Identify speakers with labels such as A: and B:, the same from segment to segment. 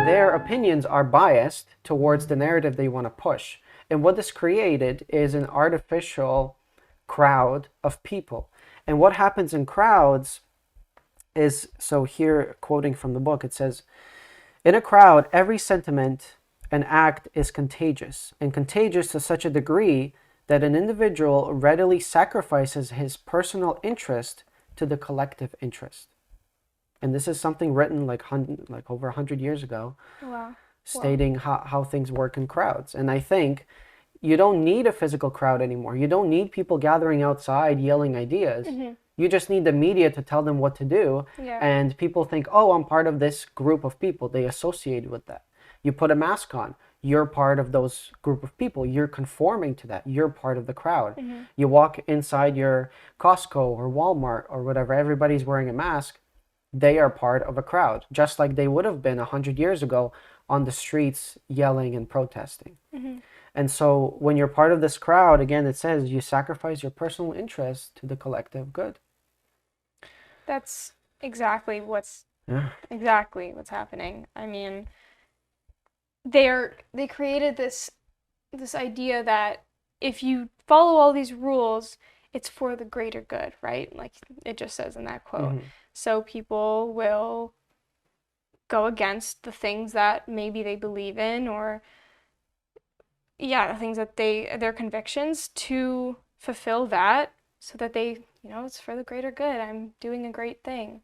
A: Their opinions are biased towards the narrative they want to push. And what this created is an artificial crowd of people. And what happens in crowds is, so here quoting from the book, it says, in a crowd, every sentiment and act is contagious, and contagious to such a degree that an individual readily sacrifices his personal interest to the collective interest. And this is something written like over 100 years ago.
B: Wow.
A: Stating how things work in crowds. And I think you don't need a physical crowd anymore. You don't need people gathering outside yelling ideas.
B: Mm-hmm.
A: You just need the media to tell them what to do.
B: Yeah.
A: And people think, oh, I'm part of this group of people. They associate with that. You put a mask on. You're part of those group of people. You're conforming to that. You're part of the crowd.
B: Mm-hmm.
A: You walk inside your Costco or Walmart or whatever. Everybody's wearing a mask. They are part of a crowd, just like they would have been 100 years ago on the streets yelling and protesting.
B: Mm-hmm.
A: And so when you're part of this crowd, again, it says you sacrifice your personal interest to the collective good.
B: That's exactly what's happening. I mean, they created this idea that if you follow all these rules, it's for the greater good, right? Like it just says in that quote.
A: Mm-hmm.
B: So people will go against the things that maybe they believe in, or the things that their convictions, to fulfill that, so that they, it's for the greater good. I'm doing a great thing.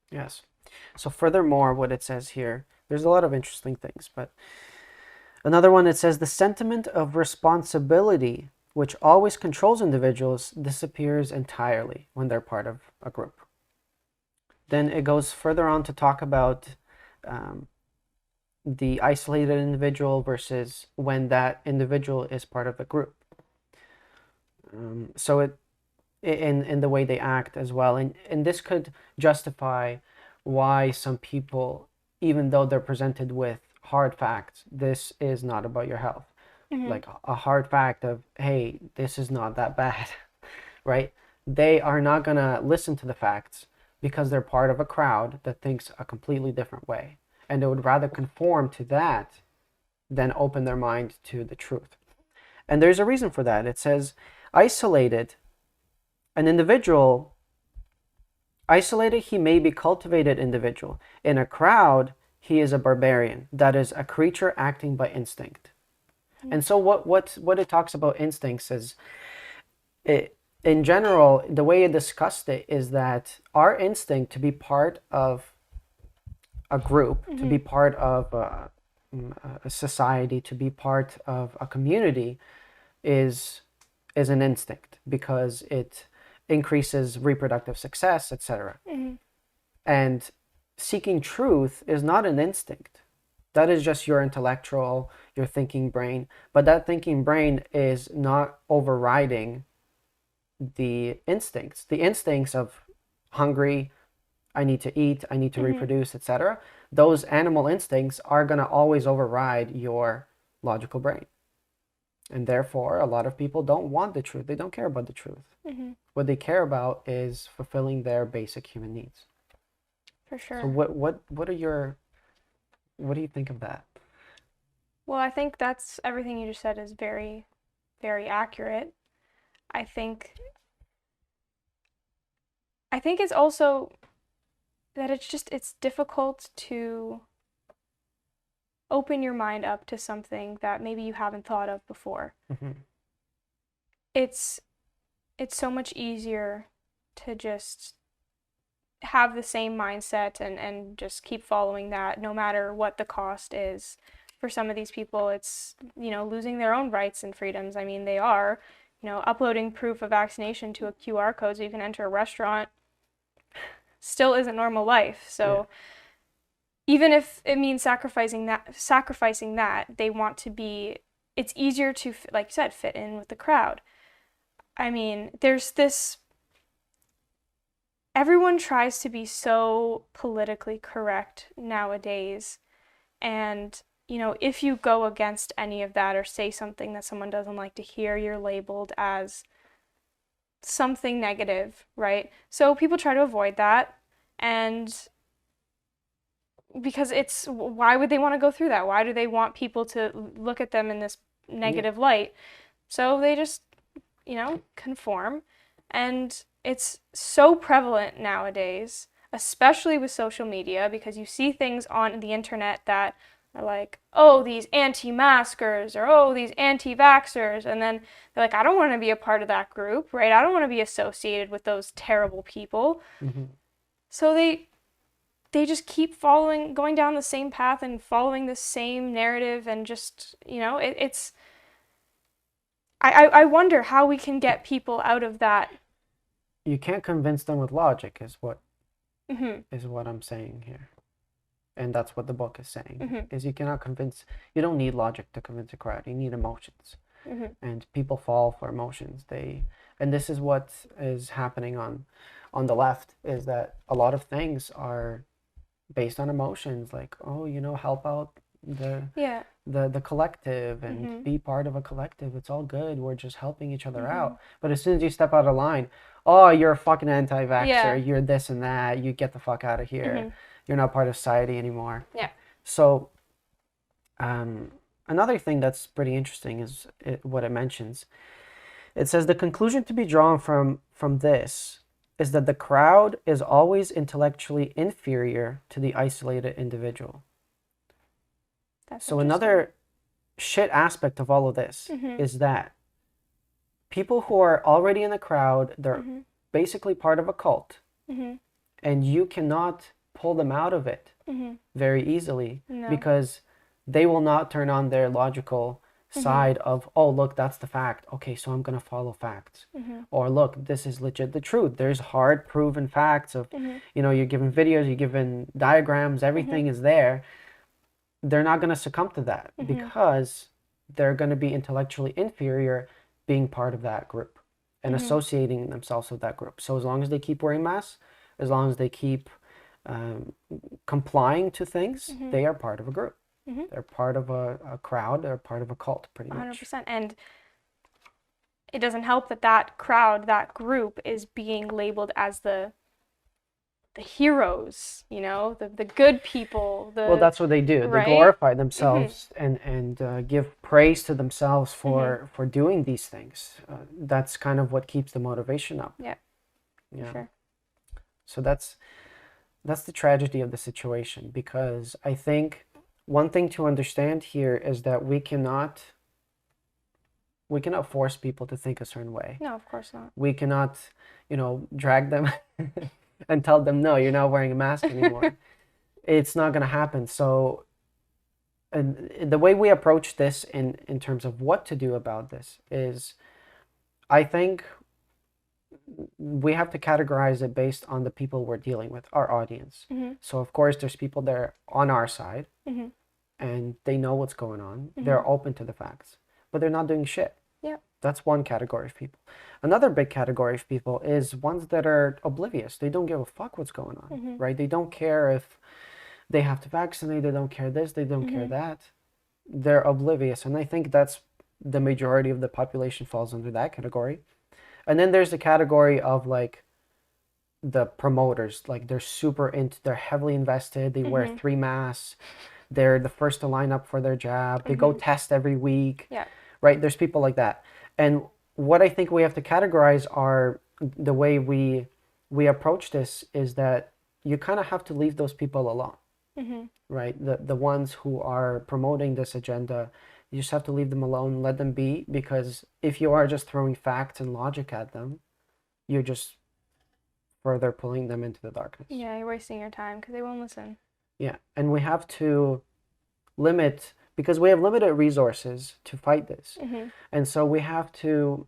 A: Yes. So furthermore, what it says here, there's a lot of interesting things, but another one, it says the sentiment of responsibility, which always controls individuals, disappears entirely when they're part of a group. Then it goes further on to talk about the isolated individual versus when that individual is part of a group. So it in the way they act as well, and this could justify why some people, even though they're presented with hard facts, this is not about your health. Mm-hmm. Like a hard fact of, hey, this is not that bad, right? They are not gonna listen to the facts because they're part of a crowd that thinks a completely different way, and they would rather conform to that than open their mind to the truth. And there's a reason for that. It says, isolated he may be cultivated individual. In a crowd, he is a barbarian, that is, a creature acting by instinct. Mm-hmm. And so what it talks about instincts is, in general, the way it discussed it is that our instinct to be part of a group, mm-hmm. to be part of a society, to be part of a community is an instinct, because it increases reproductive success, etc. Mm-hmm. And seeking truth is not an instinct. That is just your intellectual, your thinking brain. But that thinking brain is not overriding the instincts of hungry, I need to eat, I need to mm-hmm. reproduce, etc. Those animal instincts are going to always override your logical brain. And therefore, a lot of people don't want the truth. They don't care about the truth. Mm-hmm. What they care about is fulfilling their basic human needs.
B: For sure.
A: So what do you think of that?
B: Well, I think that's everything you just said is very, very accurate. I think it's also that it's difficult to open your mind up to something that maybe you haven't thought of before. Mm-hmm. It's so much easier to just have the same mindset and just keep following that, no matter what the cost is. For some of these people, it's, losing their own rights and freedoms. I mean, they are, uploading proof of vaccination to a QR code so you can enter a restaurant still isn't normal life. So even if it means sacrificing that, they want to be, it's easier to, like you said, fit in with the crowd. I mean, there's this, everyone tries to be so politically correct nowadays. And, if you go against any of that or say something that someone doesn't like to hear, you're labeled as something negative, right? So people try to avoid that, and because why would they want to go through that? Why do they want people to look at them in this negative light? So they just, conform. And it's so prevalent nowadays, especially with social media, because you see things on the internet that are like, oh, these anti-maskers, or oh, these anti-vaxxers, and then they're like, I don't want to be a part of that group, right? I don't want to be associated with those terrible people. So they just keep going down the same path and following the same narrative, and just, it's I wonder how we can get people out of that.
A: You can't convince them with logic, is what
B: Mm-hmm.
A: I'm saying here. And that's what the book is saying,
B: Mm-hmm.
A: is you don't need logic to convince a crowd. You need emotions.
B: Mm-hmm.
A: And people fall for emotions. And this is what is happening on the left, is that a lot of things are based on emotions, like, oh, help out the collective, and be part of a collective. It's all good. We're just helping each other out. But as soon as you step out of line, oh, you're a fucking anti-vaxxer, you're this and that, you get the fuck out of here. You're not part of society anymore.
B: Yeah.
A: So another thing that's pretty interesting is what it mentions. It says the conclusion to be drawn from this is that the crowd is always intellectually inferior to the isolated individual. So another shit aspect of all of this is that people who are already in the crowd, they're basically part of a cult, and you cannot pull them out of it very easily, because they will not turn on their logical side of, oh, look, that's the fact. Okay, so I'm going to follow facts. Or look, this is legit the truth. There's hard proven facts of, you're given videos, you're given diagrams, everything is there. They're not going to succumb to that because they're going to be intellectually inferior being part of that group and associating themselves with that group. So as long as they keep wearing masks, as long as they keep complying to things, they are part of a group. They're part of a crowd. They're part of a cult, pretty much.
B: 100%. And it doesn't help that crowd, that group, is being labeled as the heroes, the good people.
A: Well, that's what they do.
B: Right?
A: They glorify themselves and give praise to themselves for doing these things. That's kind of what keeps the motivation up.
B: Yeah. Sure.
A: So that's the tragedy of the situation, because I think one thing to understand here is that we cannot force people to think a certain way.
B: No, of course not.
A: We cannot, drag them and tell them, no, you're not wearing a mask anymore. It's not going to happen. So the way we approach this in terms of what to do about this is, I think we have to categorize it based on the people we're dealing with, our audience. So of course there's people there on our side, and they know what's going on. They're open to the facts, but they're not doing shit.
B: Yeah.
A: That's one category of people. Another big category of people is ones that are oblivious. They don't give a fuck what's going on, right? They don't care if they have to vaccinate. They don't care this. They don't care that. They're oblivious. And I think that's the majority of the population falls under that category. And then there's the category of like the promoters. Like they're heavily invested. They wear 3 masks. They're the first to line up for their jab. They go test every week.
B: Yeah.
A: Right? There's people like that. And what I think we have to categorize are the way we approach this is that you kind of have to leave those people alone. Right? The ones who are promoting this agenda, you just have to leave them alone, let them be, because if you are just throwing facts and logic at them, you're just further pulling them into the darkness.
B: Yeah, you're wasting your time because they won't listen.
A: Yeah, and we have to limit, because we have limited resources to fight this. And so we have to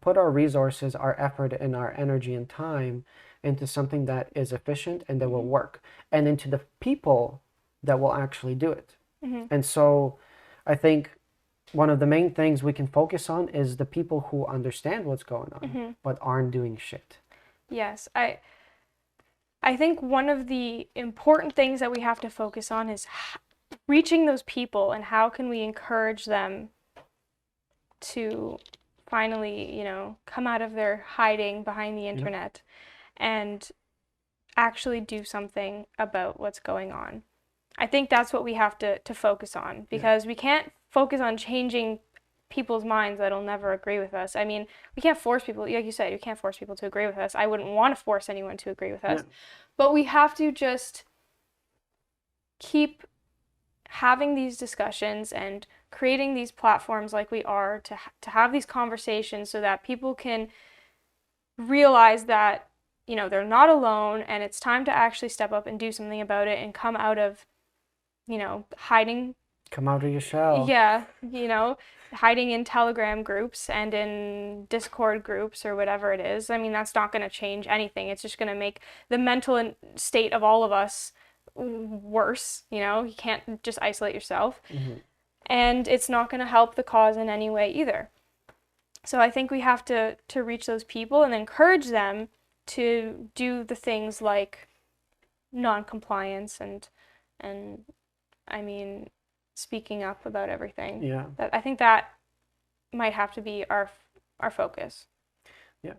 A: put our resources, our effort, and our energy and time into something that is efficient and that will work, and into the people that will actually do it. And so I think one of the main things we can focus on is the people who understand what's going on but aren't doing shit.
B: Yes, I think one of the important things that we have to focus on is reaching those people, and how can we encourage them to finally, come out of their hiding behind the internet and actually do something about what's going on. I think that's what we have to focus on, because we can't focus on changing people's minds that'll never agree with us. I mean, we can't force people, like you said, you can't force people to agree with us. I wouldn't want to force anyone to agree with us. But we have to just keep having these discussions and creating these platforms like we are to have these conversations so that people can realize that, they're not alone, and it's time to actually step up and do something about it and come out of, hiding.
A: Come out of your shell.
B: Yeah, hiding in Telegram groups and in Discord groups or whatever it is. I mean, that's not going to change anything. It's just going to make the mental state of all of us worse. You can't just isolate yourself. And it's not going to help the cause in any way either. So I think we have to reach those people and encourage them to do the things like non-compliance and I mean, speaking up about everything.
A: Yeah.
B: I think that might have to be our focus.
A: Yeah.